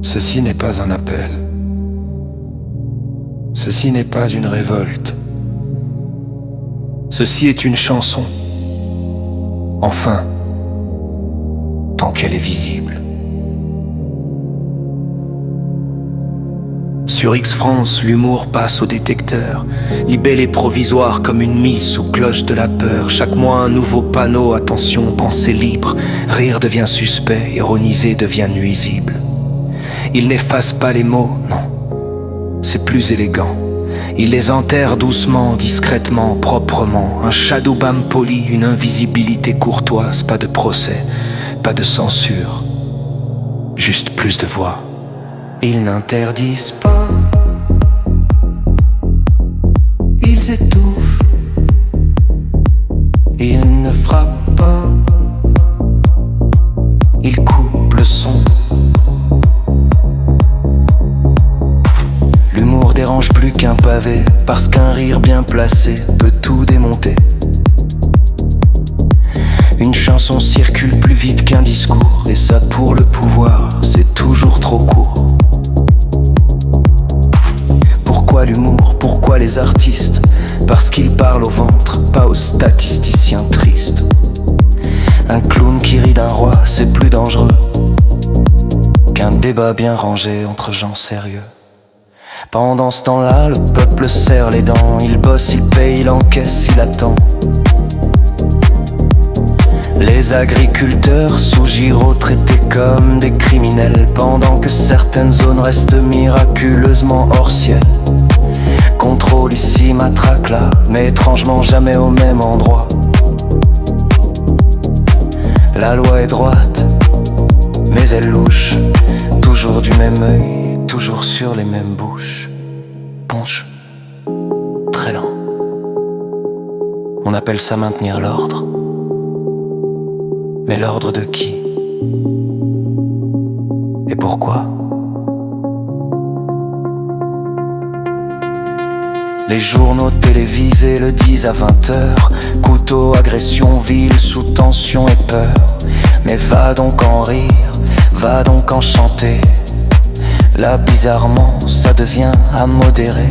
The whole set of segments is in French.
Ceci n'est pas un appel. Ceci n'est pas une révolte. Ceci est une chanson. Enfin, tant qu'elle est visible. Sur X-France, l'humour passe au détecteur. Libellé provisoire comme une mise sous cloche de la peur. Chaque mois un nouveau panneau, attention, pensée libre. Rire devient suspect, ironiser devient nuisible. Il n'efface pas les mots, non, c'est plus élégant. Il les enterre doucement, discrètement, proprement. Un shadow ban poli, une invisibilité courtoise. Pas de procès, pas de censure, juste plus de voix. Ils n'interdisent pas, ils étouffent, ils ne frappent pas, ils coupent le son. L'humour dérange plus qu'un pavé, parce qu'un rire bien placé peut tout démonter. Une chanson circule plus vite qu'un discours, et ça pour le pouvoir, c'est toujours trop court. Pourquoi l'humour? Pourquoi les artistes? Parce qu'ils parlent au ventre, pas aux statisticiens tristes. Un clown qui rit d'un roi, c'est plus dangereux qu'un débat bien rangé entre gens sérieux. Pendant ce temps-là, le peuple serre les dents. Il bosse, il paye, il encaisse, il attend. Les agriculteurs sous Giraud traités comme des criminels, pendant que certaines zones restent miraculeusement hors ciel. Contrôle ici, matraque là, mais étrangement jamais au même endroit. La loi est droite, mais elle louche. Toujours du même œil, toujours sur les mêmes bouches. Ponche, très lent. On appelle ça maintenir l'ordre. Mais l'ordre de qui? Et pourquoi? Les journaux télévisés le disent à 20h. Couteau, agression, ville, sous tension et peur. Mais va donc en rire, va donc en chanter. Là bizarrement ça devient à modérer.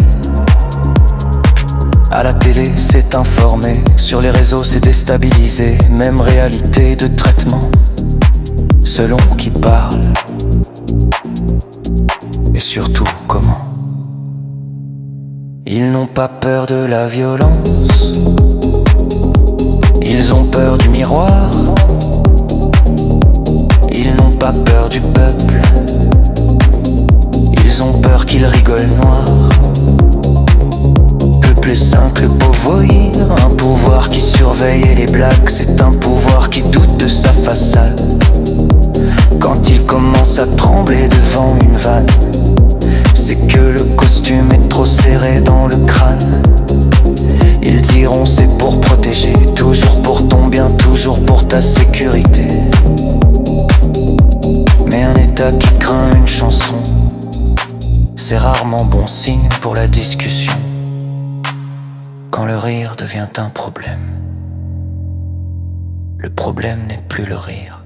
À la télé c'est informé, sur les réseaux c'est déstabilisé. Même réalité de traitement, selon qui parle. Et surtout comment. Ils n'ont pas peur de la violence, ils ont peur du miroir. Ils n'ont pas peur du peuple, ils ont peur qu'il rigole noir. Peuple simple, beau voyir, un pouvoir qui surveille les blagues. C'est un pouvoir qui doute de sa façade. Quand il commence à trembler devant une vanne, c'est que le costume est trop serré dans le crâne. Ils diront c'est pour protéger, toujours pour ton bien, toujours pour ta sécurité. Mais un état qui craint une chanson, c'est rarement bon signe pour la discussion. Quand le rire devient un problème, le problème n'est plus le rire.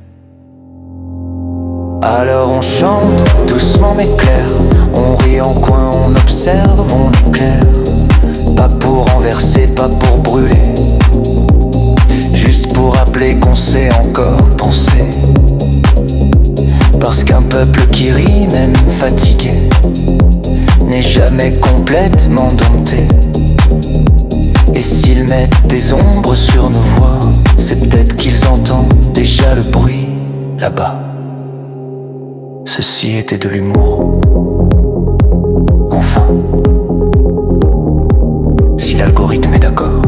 Alors on chante doucement mais clair, on rit en coin, on observe, on éclaire. Pas pour renverser, pas pour brûler, juste pour rappeler qu'on sait encore penser. Parce qu'un peuple qui rit, même fatigué, n'est jamais complètement dompté. Et s'ils mettent des ombres sur nos voix, c'est peut-être qu'ils entendent déjà le bruit là-bas. Ceci était de l'humour. Enfin, si l'algorithme est d'accord.